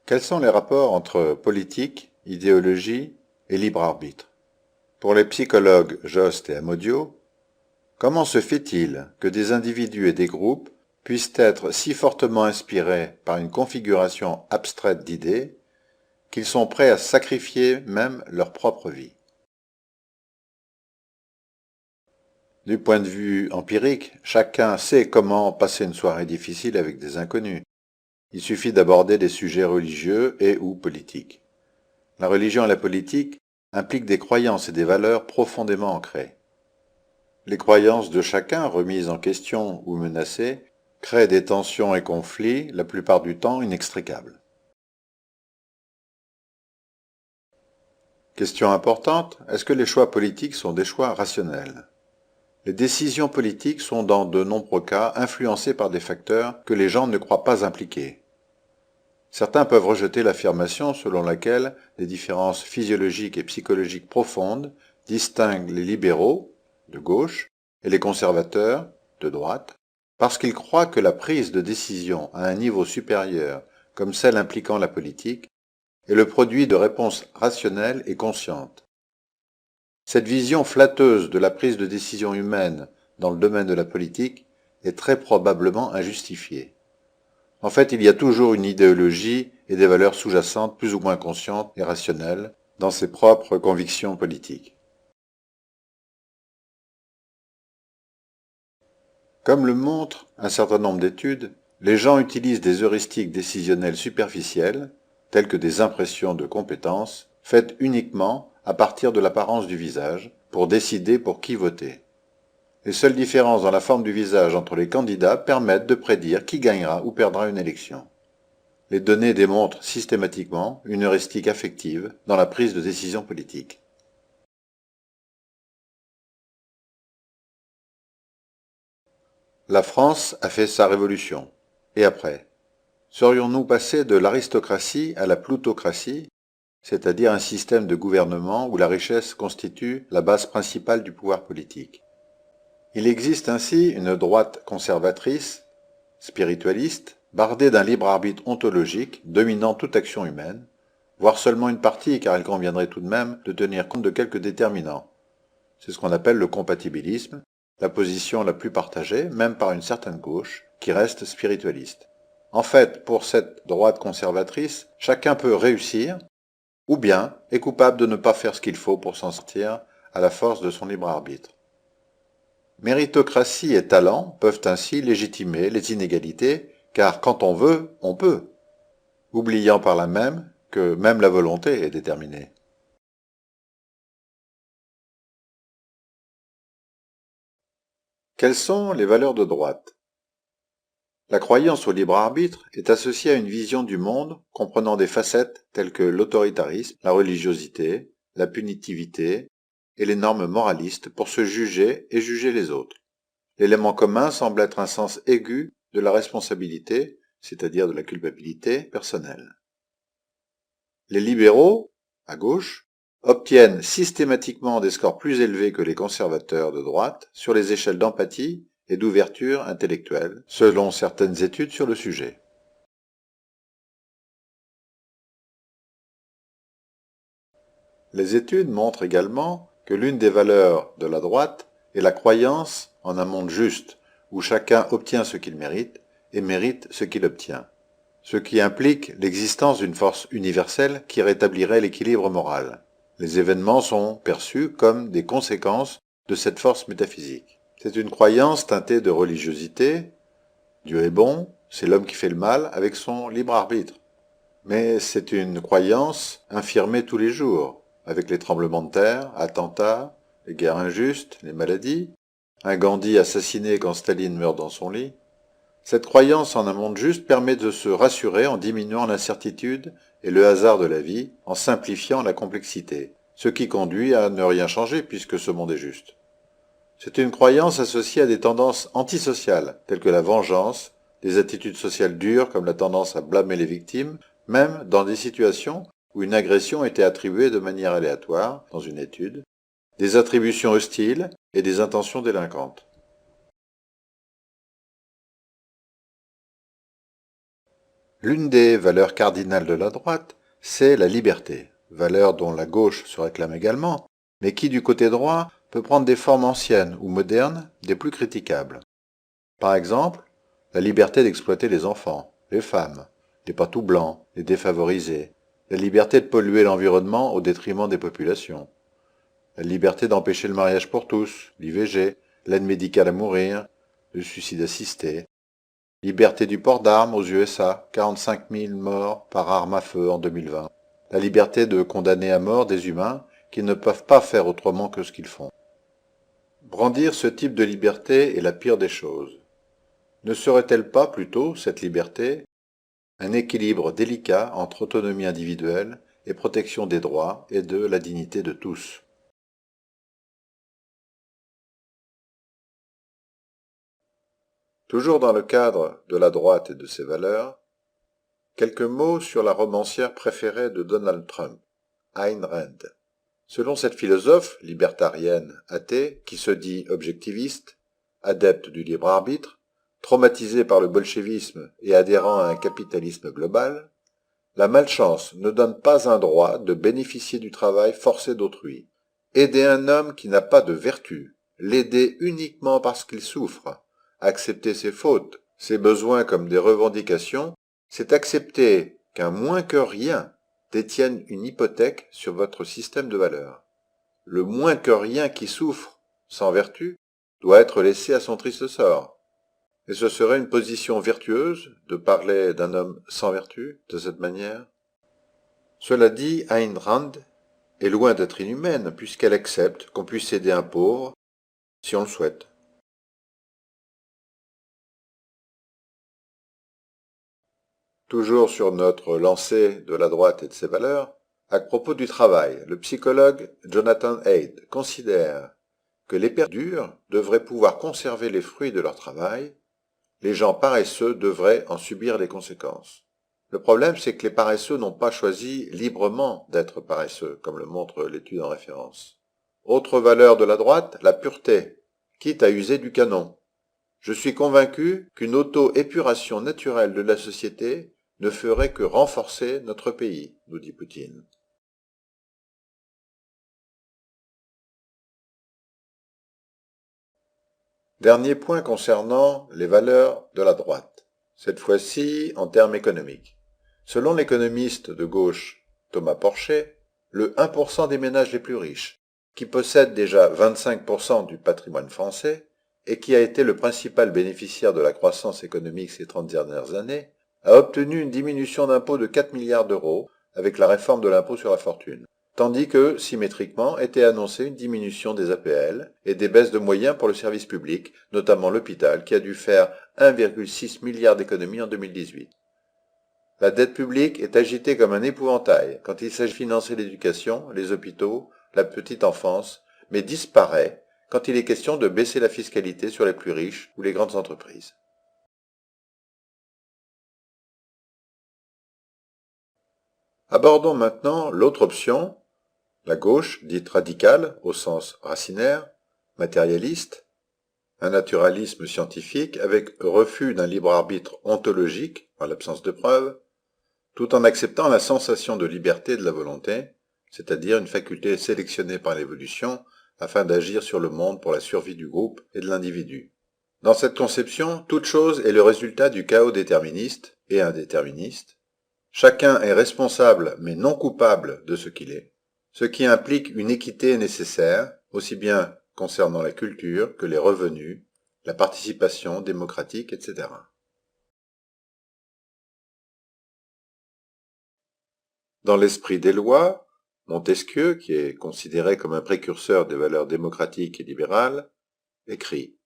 Quels sont les rapports entre politique, idéologie et libre arbitre? Pour les psychologues Jost et Amodio, comment se fait-il que des individus et des groupes puissent être si fortement inspirés par une configuration abstraite d'idées qu'ils sont prêts à sacrifier même leur propre vie? Du point de vue empirique, chacun sait comment passer une soirée difficile avec des inconnus. Il suffit d'aborder des sujets religieux et ou politiques. La religion et la politique impliquent des croyances et des valeurs profondément ancrées. Les croyances de chacun, remises en question ou menacées, créent des tensions et conflits, la plupart du temps inextricables. Question importante, est-ce que les choix politiques sont des choix rationnels? Les décisions politiques sont dans de nombreux cas influencées par des facteurs que les gens ne croient pas impliqués. Certains peuvent rejeter l'affirmation selon laquelle des différences physiologiques et psychologiques profondes distinguent les libéraux, de gauche, et les conservateurs, de droite, parce qu'ils croient que la prise de décision à un niveau supérieur, comme celle impliquant la politique, est le produit de réponses rationnelles et conscientes. Cette vision flatteuse de la prise de décision humaine dans le domaine de la politique est très probablement injustifiée. En fait, il y a toujours une idéologie et des valeurs sous-jacentes plus ou moins conscientes et rationnelles dans ses propres convictions politiques. Comme le montrent un certain nombre d'études, les gens utilisent des heuristiques décisionnelles superficielles, telles que des impressions de compétences, faites uniquement à partir de l'apparence du visage, pour décider pour qui voter. Les seules différences dans la forme du visage entre les candidats permettent de prédire qui gagnera ou perdra une élection. Les données démontrent systématiquement une heuristique affective dans la prise de décision politique. La France a fait sa révolution. Et après? Serions-nous passés de l'aristocratie à la plutocratie, c'est-à-dire un système de gouvernement où la richesse constitue la base principale du pouvoir politique? Il existe ainsi une droite conservatrice, spiritualiste, bardée d'un libre arbitre ontologique dominant toute action humaine, voire seulement une partie car il conviendrait tout de même de tenir compte de quelques déterminants. C'est ce qu'on appelle le compatibilisme, la position la plus partagée, même par une certaine gauche, qui reste spiritualiste. En fait, pour cette droite conservatrice, chacun peut réussir, ou bien est coupable de ne pas faire ce qu'il faut pour s'en sortir à la force de son libre arbitre. Méritocratie et talent peuvent ainsi légitimer les inégalités, car quand on veut, on peut, oubliant par là même que même la volonté est déterminée. Quelles sont les valeurs de droite? La croyance au libre arbitre est associée à une vision du monde comprenant des facettes telles que l'autoritarisme, la religiosité, la punitivité et les normes moralistes pour se juger et juger les autres. L'élément commun semble être un sens aigu de la responsabilité, c'est-à-dire de la culpabilité personnelle. Les libéraux, à gauche, obtiennent systématiquement des scores plus élevés que les conservateurs de droite sur les échelles d'empathie et d'ouverture intellectuelle, selon certaines études sur le sujet. Les études montrent également que l'une des valeurs de la droite est la croyance en un monde juste, où chacun obtient ce qu'il mérite et mérite ce qu'il obtient, ce qui implique l'existence d'une force universelle qui rétablirait l'équilibre moral. Les événements sont perçus comme des conséquences de cette force métaphysique. C'est une croyance teintée de religiosité. Dieu est bon, c'est l'homme qui fait le mal avec son libre arbitre. Mais c'est une croyance infirmée tous les jours, avec les tremblements de terre, attentats, les guerres injustes, les maladies, un Gandhi assassiné quand Staline meurt dans son lit. Cette croyance en un monde juste permet de se rassurer en diminuant l'incertitude et le hasard de la vie, en simplifiant la complexité, ce qui conduit à ne rien changer puisque ce monde est juste. C'est une croyance associée à des tendances antisociales, telles que la vengeance, des attitudes sociales dures comme la tendance à blâmer les victimes, même dans des situations où une agression était attribuée de manière aléatoire, dans une étude, des attributions hostiles et des intentions délinquantes. L'une des valeurs cardinales de la droite, c'est la liberté, valeur dont la gauche se réclame également, mais qui du côté droit peut prendre des formes anciennes ou modernes des plus critiquables. Par exemple, la liberté d'exploiter les enfants, les femmes, les pas tout blancs, les défavorisés, la liberté de polluer l'environnement au détriment des populations, la liberté d'empêcher le mariage pour tous, l'IVG, l'aide médicale à mourir, le suicide assisté, liberté du port d'armes aux USA, 45 000 morts par arme à feu en 2020, la liberté de condamner à mort des humains qui ne peuvent pas faire autrement que ce qu'ils font. Brandir ce type de liberté est la pire des choses. Ne serait-elle pas plutôt, cette liberté, un équilibre délicat entre autonomie individuelle et protection des droits et de la dignité de tous? Toujours dans le cadre de la droite et de ses valeurs, quelques mots sur la romancière préférée de Donald Trump, Ayn Rand. Selon cette philosophe libertarienne athée qui se dit objectiviste, adepte du libre arbitre, traumatisée par le bolchevisme et adhérant à un capitalisme global, la malchance ne donne pas un droit de bénéficier du travail forcé d'autrui. Aider un homme qui n'a pas de vertu, l'aider uniquement parce qu'il souffre, accepter ses fautes, ses besoins comme des revendications, c'est accepter qu'un moins que rien détienne une hypothèque sur votre système de valeurs. Le moins que rien qui souffre, sans vertu, doit être laissé à son triste sort. Et ce serait une position vertueuse de parler d'un homme sans vertu de cette manière? Cela dit, Ayn Rand est loin d'être inhumaine puisqu'elle accepte qu'on puisse aider un pauvre si on le souhaite. Toujours sur notre lancée de la droite et de ses valeurs, à propos du travail, le psychologue Jonathan Haidt considère que les perdures devraient pouvoir conserver les fruits de leur travail, les gens paresseux devraient en subir les conséquences. Le problème, c'est que les paresseux n'ont pas choisi librement d'être paresseux, comme le montre l'étude en référence. Autre valeur de la droite, la pureté, quitte à user du canon. Je suis convaincu qu'une auto-épuration naturelle de la société ne ferait que renforcer notre pays, nous dit Poutine. Dernier point concernant les valeurs de la droite, cette fois-ci en termes économiques. Selon l'économiste de gauche Thomas Porcher, le 1% des ménages les plus riches, qui possèdent déjà 25% du patrimoine français et qui a été le principal bénéficiaire de la croissance économique ces 30 dernières années, a obtenu une diminution d'impôt de 4 milliards d'euros avec la réforme de l'impôt sur la fortune, tandis que, symétriquement, était annoncée une diminution des APL et des baisses de moyens pour le service public, notamment l'hôpital, qui a dû faire 1,6 milliard d'économies en 2018. La dette publique est agitée comme un épouvantail quand il s'agit de financer l'éducation, les hôpitaux, la petite enfance, mais disparaît quand il est question de baisser la fiscalité sur les plus riches ou les grandes entreprises. Abordons maintenant l'autre option, la gauche, dite radicale au sens racinaire, matérialiste, un naturalisme scientifique avec refus d'un libre arbitre ontologique, en l'absence de preuves, tout en acceptant la sensation de liberté de la volonté, c'est-à-dire une faculté sélectionnée par l'évolution afin d'agir sur le monde pour la survie du groupe et de l'individu. Dans cette conception, toute chose est le résultat du chaos déterministe et indéterministe. Chacun est responsable mais non coupable de ce qu'il est, ce qui implique une équité nécessaire, aussi bien concernant la culture que les revenus, la participation démocratique, etc. Dans l'esprit des lois, Montesquieu, qui est considéré comme un précurseur des valeurs démocratiques et libérales, écrit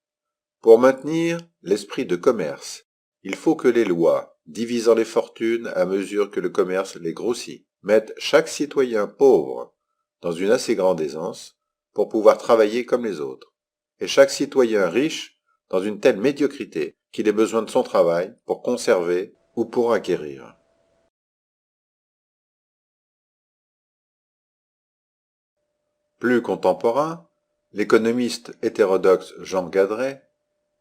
« Pour maintenir l'esprit de commerce, il faut que les lois, divisant les fortunes à mesure que le commerce les grossit, mettent chaque citoyen pauvre dans une assez grande aisance pour pouvoir travailler comme les autres, et chaque citoyen riche dans une telle médiocrité qu'il ait besoin de son travail pour conserver ou pour acquérir. » Plus contemporain, l'économiste hétérodoxe Jean Gadret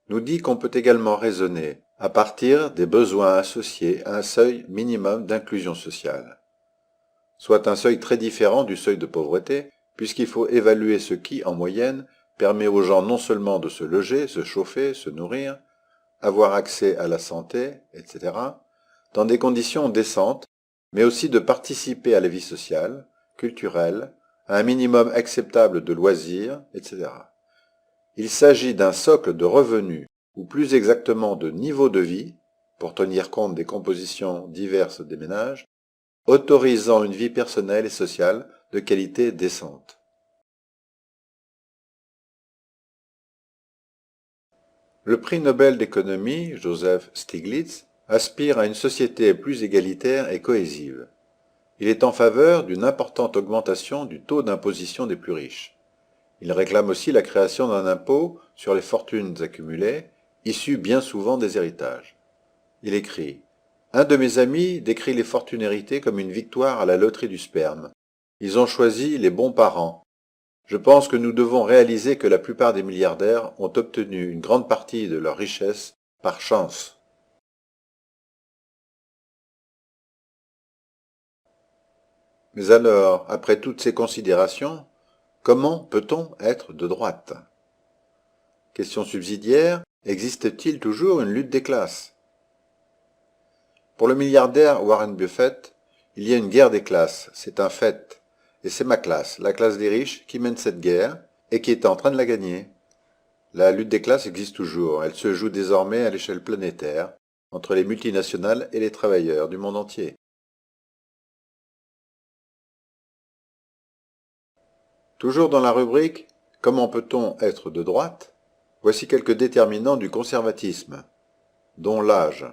nous dit qu'on peut également raisonner à partir des besoins associés à un seuil minimum d'inclusion sociale, soit un seuil très différent du seuil de pauvreté, puisqu'il faut évaluer ce qui, en moyenne, permet aux gens non seulement de se loger, se chauffer, se nourrir, avoir accès à la santé, etc., dans des conditions décentes, mais aussi de participer à la vie sociale, culturelle, à un minimum acceptable de loisirs, etc. Il s'agit d'un socle de revenus, ou plus exactement de niveau de vie, pour tenir compte des compositions diverses des ménages, autorisant une vie personnelle et sociale de qualité décente. Le prix Nobel d'économie, Joseph Stiglitz, aspire à une société plus égalitaire et cohésive. Il est en faveur d'une importante augmentation du taux d'imposition des plus riches. Il réclame aussi la création d'un impôt sur les fortunes accumulées, issues bien souvent des héritages. Il écrit « Un de mes amis décrit les fortunes héritées comme une victoire à la loterie du sperme. Ils ont choisi les bons parents. Je pense que nous devons réaliser que la plupart des milliardaires ont obtenu une grande partie de leur richesse par chance. » Mais alors, après toutes ces considérations, comment peut-on être de droite? Question subsidiaire, existe-t-il toujours une lutte des classes? Pour le milliardaire Warren Buffett, il y a une guerre des classes, c'est un fait. Et c'est ma classe, la classe des riches, qui mène cette guerre et qui est en train de la gagner. La lutte des classes existe toujours, elle se joue désormais à l'échelle planétaire, entre les multinationales et les travailleurs du monde entier. Toujours dans la rubrique « Comment peut-on être de droite ?», voici quelques déterminants du conservatisme, dont l'âge.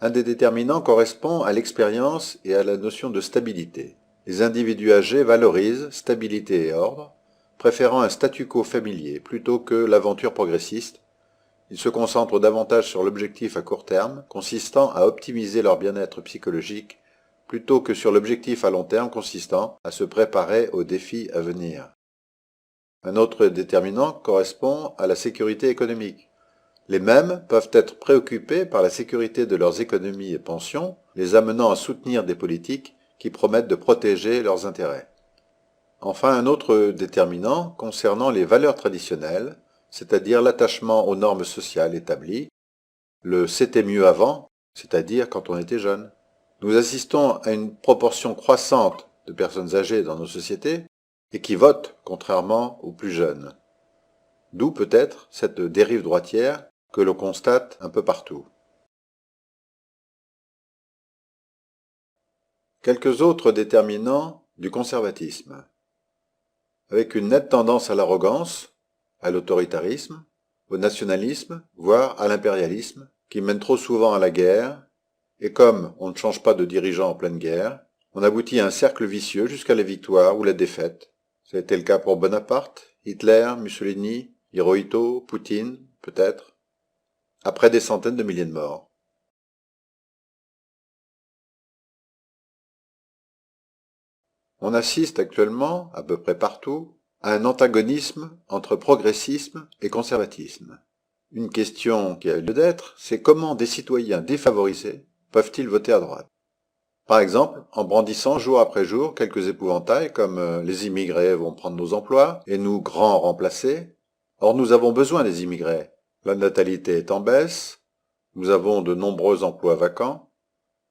Un des déterminants correspond à l'expérience et à la notion de stabilité. Les individus âgés valorisent stabilité et ordre, préférant un statu quo familier plutôt que l'aventure progressiste. Ils se concentrent davantage sur l'objectif à court terme, consistant à optimiser leur bien-être psychologique, plutôt que sur l'objectif à long terme consistant à se préparer aux défis à venir. Un autre déterminant correspond à la sécurité économique. Les mêmes peuvent être préoccupés par la sécurité de leurs économies et pensions, les amenant à soutenir des politiques qui promettent de protéger leurs intérêts. Enfin, un autre déterminant concernant les valeurs traditionnelles, c'est-à-dire l'attachement aux normes sociales établies, le « c'était mieux avant », c'est-à-dire quand on était jeune. Nous assistons à une proportion croissante de personnes âgées dans nos sociétés et qui votent contrairement aux plus jeunes. D'où peut-être cette dérive droitière que l'on constate un peu partout. Quelques autres déterminants du conservatisme. Avec une nette tendance à l'arrogance, à l'autoritarisme, au nationalisme, voire à l'impérialisme, qui mène trop souvent à la guerre, et comme on ne change pas de dirigeant en pleine guerre, on aboutit à un cercle vicieux jusqu'à la victoire ou la défaite. Ça a été le cas pour Bonaparte, Hitler, Mussolini, Hirohito, Poutine, peut-être, après des centaines de milliers de morts. On assiste actuellement, à peu près partout, à un antagonisme entre progressisme et conservatisme. Une question qui a lieu d'être, c'est comment des citoyens défavorisés peuvent-ils voter à droite? Par exemple, en brandissant jour après jour quelques épouvantails comme les immigrés vont prendre nos emplois et nous grands remplacer. Or nous avons besoin des immigrés. La natalité est en baisse, nous avons de nombreux emplois vacants,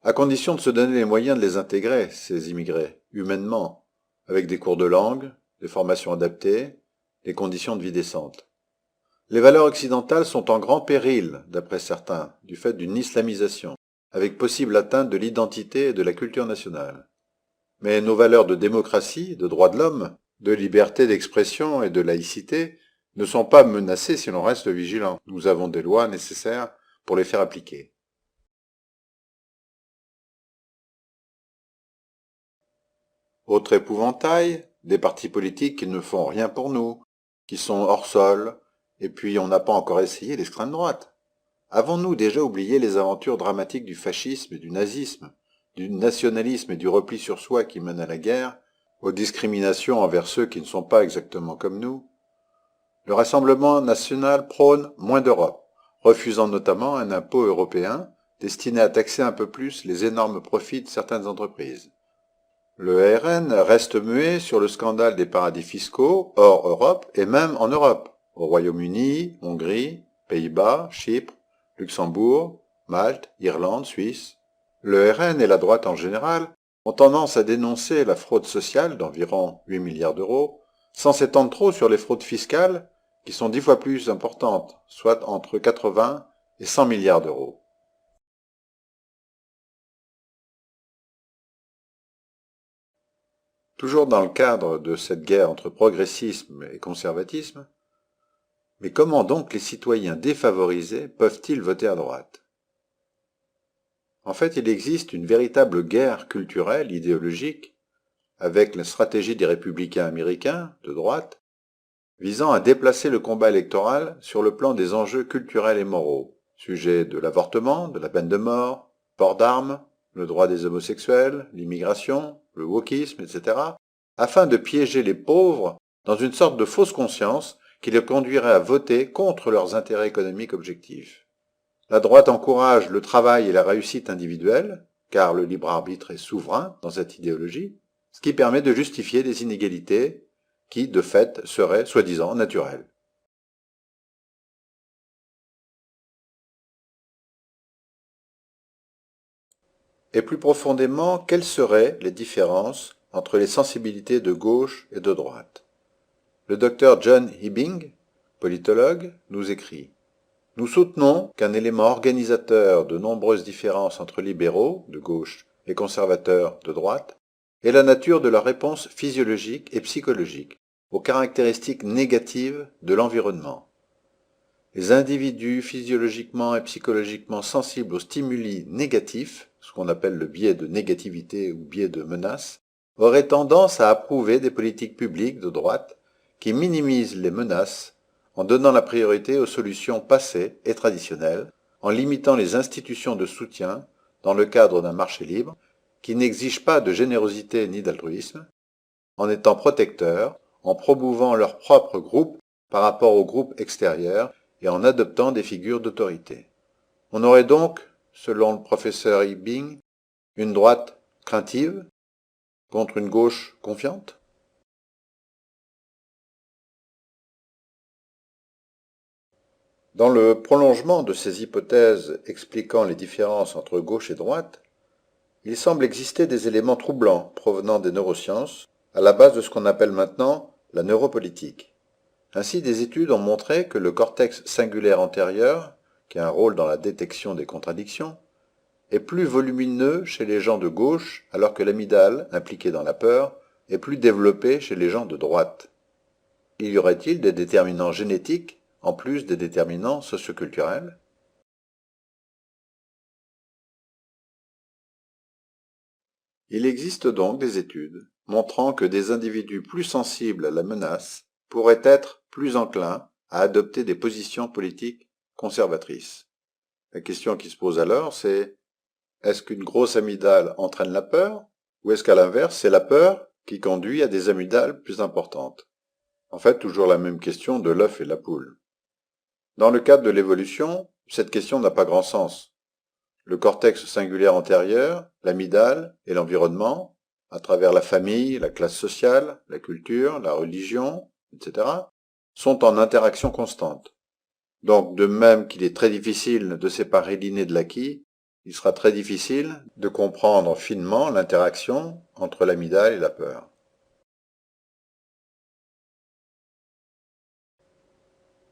à condition de se donner les moyens de les intégrer, ces immigrés, humainement, avec des cours de langue, des formations adaptées, des conditions de vie décentes. Les valeurs occidentales sont en grand péril, d'après certains, du fait d'une islamisation, avec possible atteinte de l'identité et de la culture nationale. Mais nos valeurs de démocratie, de droits de l'homme, de liberté d'expression et de laïcité ne sont pas menacées si l'on reste vigilant. Nous avons des lois nécessaires pour les faire appliquer. Autre épouvantail, des partis politiques qui ne font rien pour nous, qui sont hors sol, et puis on n'a pas encore essayé l'extrême droite. Avons-nous déjà oublié les aventures dramatiques du fascisme et du nazisme, du nationalisme et du repli sur soi qui mènent à la guerre, aux discriminations envers ceux qui ne sont pas exactement comme nous? Le Rassemblement national prône moins d'Europe, refusant notamment un impôt européen destiné à taxer un peu plus les énormes profits de certaines entreprises. Le RN reste muet sur le scandale des paradis fiscaux hors Europe et même en Europe, au Royaume-Uni, Hongrie, Pays-Bas, Chypre, Luxembourg, Malte, Irlande, Suisse. Le RN et la droite en général ont tendance à dénoncer la fraude sociale d'environ 8 milliards d'euros, sans s'étendre trop sur les fraudes fiscales, qui sont 10 fois plus importantes, soit entre 80 et 100 milliards d'euros. Toujours dans le cadre de cette guerre entre progressisme et conservatisme, mais comment donc les citoyens défavorisés peuvent-ils voter à droite? En fait, il existe une véritable guerre culturelle, idéologique, avec la stratégie des républicains américains, de droite, visant à déplacer le combat électoral sur le plan des enjeux culturels et moraux, sujet de l'avortement, de la peine de mort, port d'armes, le droit des homosexuels, l'immigration, le wokisme, etc., afin de piéger les pauvres dans une sorte de fausse conscience qui les conduirait à voter contre leurs intérêts économiques objectifs. La droite encourage le travail et la réussite individuelle, car le libre arbitre est souverain dans cette idéologie, ce qui permet de justifier des inégalités qui, de fait, seraient soi-disant naturelles. Et plus profondément, quelles seraient les différences entre les sensibilités de gauche et de droite? Le docteur John Hibbing, politologue, nous écrit « Nous soutenons qu'un élément organisateur de nombreuses différences entre libéraux, de gauche, et conservateurs, de droite, est la nature de leur réponse physiologique et psychologique aux caractéristiques négatives de l'environnement. Les individus physiologiquement et psychologiquement sensibles aux stimuli négatifs, ce qu'on appelle le biais de négativité ou biais de menace, auraient tendance à approuver des politiques publiques de droite qui minimisent les menaces en donnant la priorité aux solutions passées et traditionnelles, en limitant les institutions de soutien dans le cadre d'un marché libre qui n'exige pas de générosité ni d'altruisme, en étant protecteurs, en promouvant leur propre groupe par rapport aux groupes extérieurs et en adoptant des figures d'autorité. On aurait donc, selon le professeur Hibbing, une droite craintive contre une gauche confiante? Dans le prolongement de ces hypothèses expliquant les différences entre gauche et droite, il semble exister des éléments troublants provenant des neurosciences à la base de ce qu'on appelle maintenant la neuropolitique. Ainsi, des études ont montré que le cortex singulaire antérieur, qui a un rôle dans la détection des contradictions, est plus volumineux chez les gens de gauche alors que l'amygdale, impliquée dans la peur, est plus développée chez les gens de droite. Y aurait-il des déterminants génétiques en plus des déterminants socioculturels? Il existe donc des études montrant que des individus plus sensibles à la menace pourraient être plus enclins à adopter des positions politiques conservatrices. La question qui se pose alors, c'est est-ce qu'une grosse amygdale entraîne la peur, ou est-ce qu'à l'inverse, c'est la peur qui conduit à des amygdales plus importantes? En fait, toujours la même question de l'œuf et la poule. Dans le cadre de l'évolution, cette question n'a pas grand sens. Le cortex singulaire antérieur, l'amygdale et l'environnement, à travers la famille, la classe sociale, la culture, la religion, etc., sont en interaction constante. Donc, de même qu'il est très difficile de séparer l'inné de l'acquis, il sera très difficile de comprendre finement l'interaction entre l'amygdale et la peur.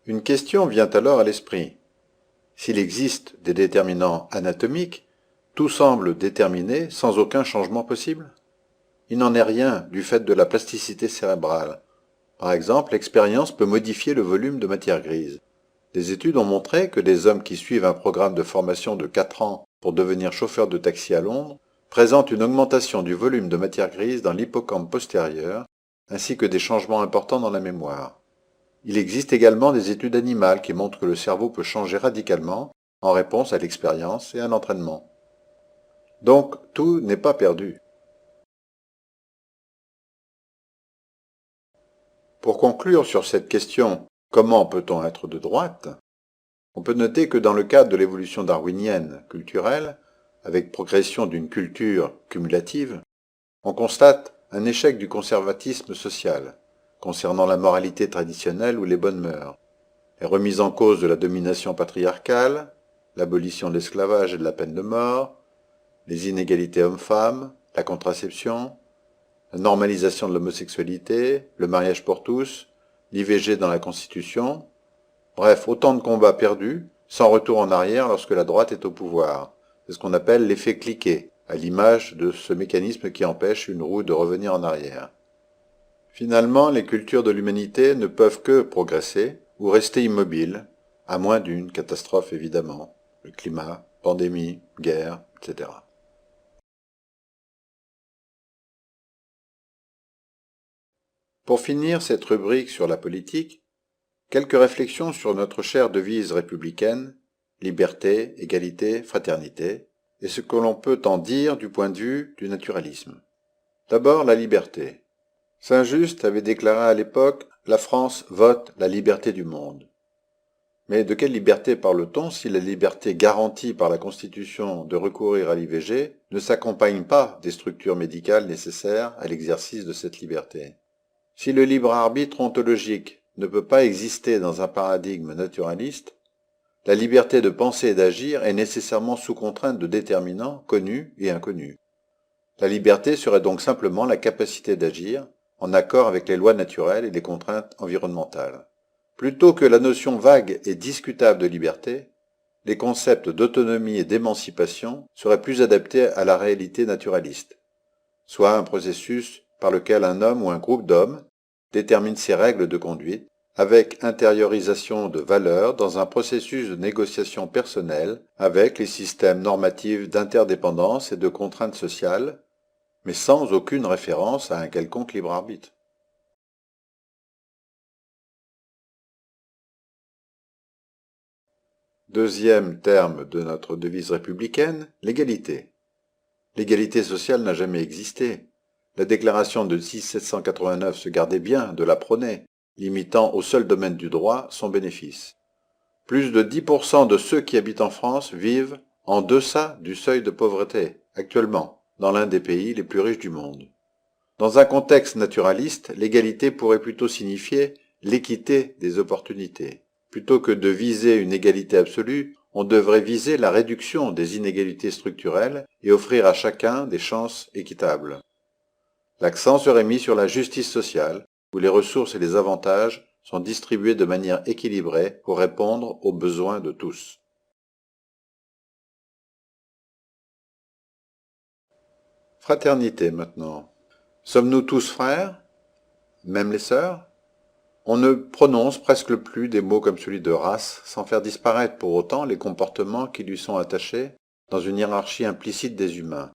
Une question vient alors à l'esprit. S'il existe des déterminants anatomiques, tout semble déterminé sans aucun changement possible. Il n'en est rien du fait de la plasticité cérébrale. Par exemple, l'expérience peut modifier le volume de matière grise. Des études ont montré que des hommes qui suivent un programme de formation de 4 ans pour devenir chauffeur de taxi à Londres présentent une augmentation du volume de matière grise dans l'hippocampe postérieur, ainsi que des changements importants dans la mémoire. Il existe également des études animales qui montrent que le cerveau peut changer radicalement en réponse à l'expérience et à l'entraînement. Donc, tout n'est pas perdu. Pour conclure sur cette question « Comment peut-on être de droite ?», On peut noter que dans le cadre de l'évolution darwinienne culturelle, avec progression d'une culture cumulative, on constate un échec du conservatisme social, concernant la moralité traditionnelle ou les bonnes mœurs, les remises en cause de la domination patriarcale, l'abolition de l'esclavage et de la peine de mort, les inégalités hommes-femmes, la contraception, la normalisation de l'homosexualité, le mariage pour tous, l'IVG dans la Constitution, bref, autant de combats perdus, sans retour en arrière lorsque la droite est au pouvoir. C'est ce qu'on appelle l'effet cliquet, à l'image de ce mécanisme qui empêche une roue de revenir en arrière. Finalement, les cultures de l'humanité ne peuvent que progresser ou rester immobiles, à moins d'une catastrophe évidemment, le climat, pandémie, guerre, etc. Pour finir cette rubrique sur la politique, quelques réflexions sur notre chère devise républicaine, liberté, égalité, fraternité, et ce que l'on peut en dire du point de vue du naturalisme. D'abord, la liberté. Saint-Just avait déclaré à l'époque « La France vote la liberté du monde ». Mais de quelle liberté parle-t-on si la liberté garantie par la Constitution de recourir à l'IVG ne s'accompagne pas des structures médicales nécessaires à l'exercice de cette liberté? Si le libre arbitre ontologique ne peut pas exister dans un paradigme naturaliste, la liberté de penser et d'agir est nécessairement sous contrainte de déterminants connus et inconnus. La liberté serait donc simplement la capacité d'agir en accord avec les lois naturelles et les contraintes environnementales. Plutôt que la notion vague et discutable de liberté, les concepts d'autonomie et d'émancipation seraient plus adaptés à la réalité naturaliste, soit un processus par lequel un homme ou un groupe d'hommes détermine ses règles de conduite, avec intériorisation de valeurs dans un processus de négociation personnelle avec les systèmes normatifs d'interdépendance et de contraintes sociales, mais sans aucune référence à un quelconque libre arbitre. Deuxième terme de notre devise républicaine, l'égalité. L'égalité sociale n'a jamais existé. La déclaration de 1789 se gardait bien de la prôner, limitant au seul domaine du droit son bénéfice. Plus de 10% de ceux qui habitent en France vivent en deçà du seuil de pauvreté, actuellement, dans l'un des pays les plus riches du monde. Dans un contexte naturaliste, l'égalité pourrait plutôt signifier l'équité des opportunités. Plutôt que de viser une égalité absolue, on devrait viser la réduction des inégalités structurelles et offrir à chacun des chances équitables. L'accent serait mis sur la justice sociale, où les ressources et les avantages sont distribués de manière équilibrée pour répondre aux besoins de tous. Fraternité maintenant. Sommes-nous tous frères, même les sœurs? On ne prononce presque plus des mots comme celui de race, sans faire disparaître pour autant les comportements qui lui sont attachés dans une hiérarchie implicite des humains.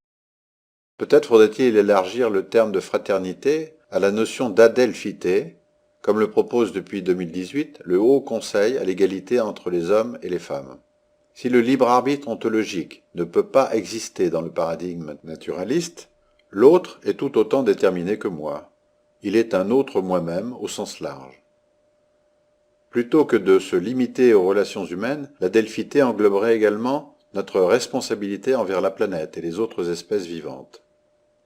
Peut-être faudrait-il élargir le terme de fraternité à la notion d'adelphité, comme le propose depuis 2018 le Haut Conseil à l'égalité entre les hommes et les femmes. Si le libre arbitre ontologique ne peut pas exister dans le paradigme naturaliste, l'autre est tout autant déterminé que moi. Il est un autre moi-même au sens large. Plutôt que de se limiter aux relations humaines, la delphité engloberait également notre responsabilité envers la planète et les autres espèces vivantes.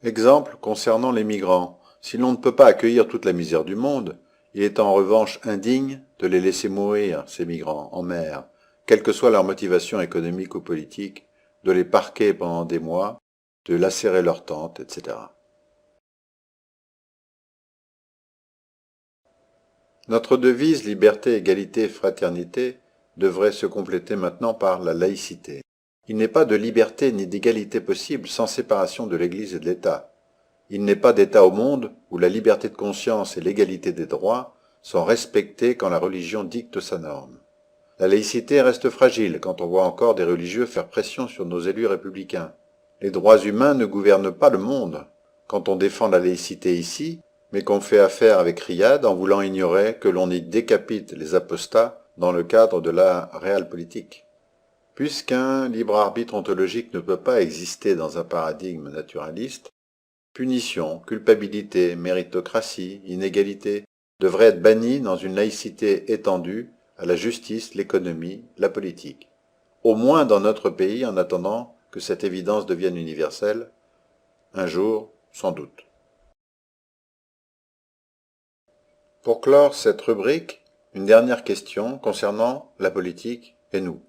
Exemple concernant les migrants. Si l'on ne peut pas accueillir toute la misère du monde, il est en revanche indigne de les laisser mourir, ces migrants, en mer, quelle que soit leur motivation économique ou politique, de les parquer pendant des mois, de lacérer leurs tentes, etc. Notre devise liberté, égalité, fraternité devrait se compléter maintenant par la laïcité. Il n'est pas de liberté ni d'égalité possible sans séparation de l'Église et de l'État. Il n'est pas d'État au monde où la liberté de conscience et l'égalité des droits sont respectées quand la religion dicte sa norme. La laïcité reste fragile quand on voit encore des religieux faire pression sur nos élus républicains. Les droits humains ne gouvernent pas le monde. Quand on défend la laïcité ici, mais qu'on fait affaire avec Riyad en voulant ignorer que l'on y décapite les apostats dans le cadre de la réelle-politique. Puisqu'un libre arbitre ontologique ne peut pas exister dans un paradigme naturaliste, punition, culpabilité, méritocratie, inégalité devraient être bannis dans une laïcité étendue à la justice, l'économie, la politique. Au moins dans notre pays, en attendant que cette évidence devienne universelle, un jour, sans doute. Pour clore cette rubrique, une dernière question concernant la politique et nous.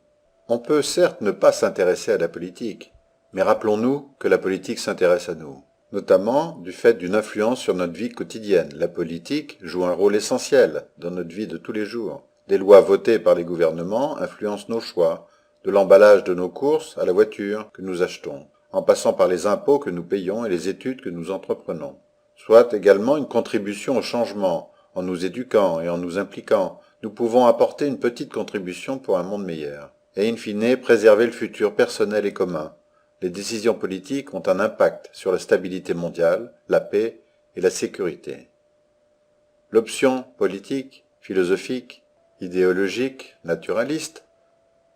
On peut certes ne pas s'intéresser à la politique, mais rappelons-nous que la politique s'intéresse à nous, notamment du fait d'une influence sur notre vie quotidienne. La politique joue un rôle essentiel dans notre vie de tous les jours. Des lois votées par les gouvernements influencent nos choix, de l'emballage de nos courses à la voiture que nous achetons, en passant par les impôts que nous payons et les études que nous entreprenons. Soit également une contribution au changement. En nous éduquant et en nous impliquant, nous pouvons apporter une petite contribution pour un monde meilleur. Et in fine, préserver le futur personnel et commun. Les décisions politiques ont un impact sur la stabilité mondiale, la paix et la sécurité. L'option politique, philosophique, idéologique, naturaliste,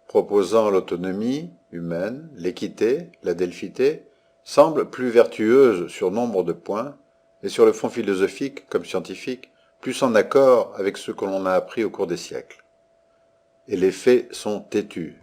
proposant l'autonomie humaine, l'équité, la delphité, semble plus vertueuse sur nombre de points, et sur le fond philosophique comme scientifique, plus en accord avec ce que l'on a appris au cours des siècles. Et les faits sont têtus.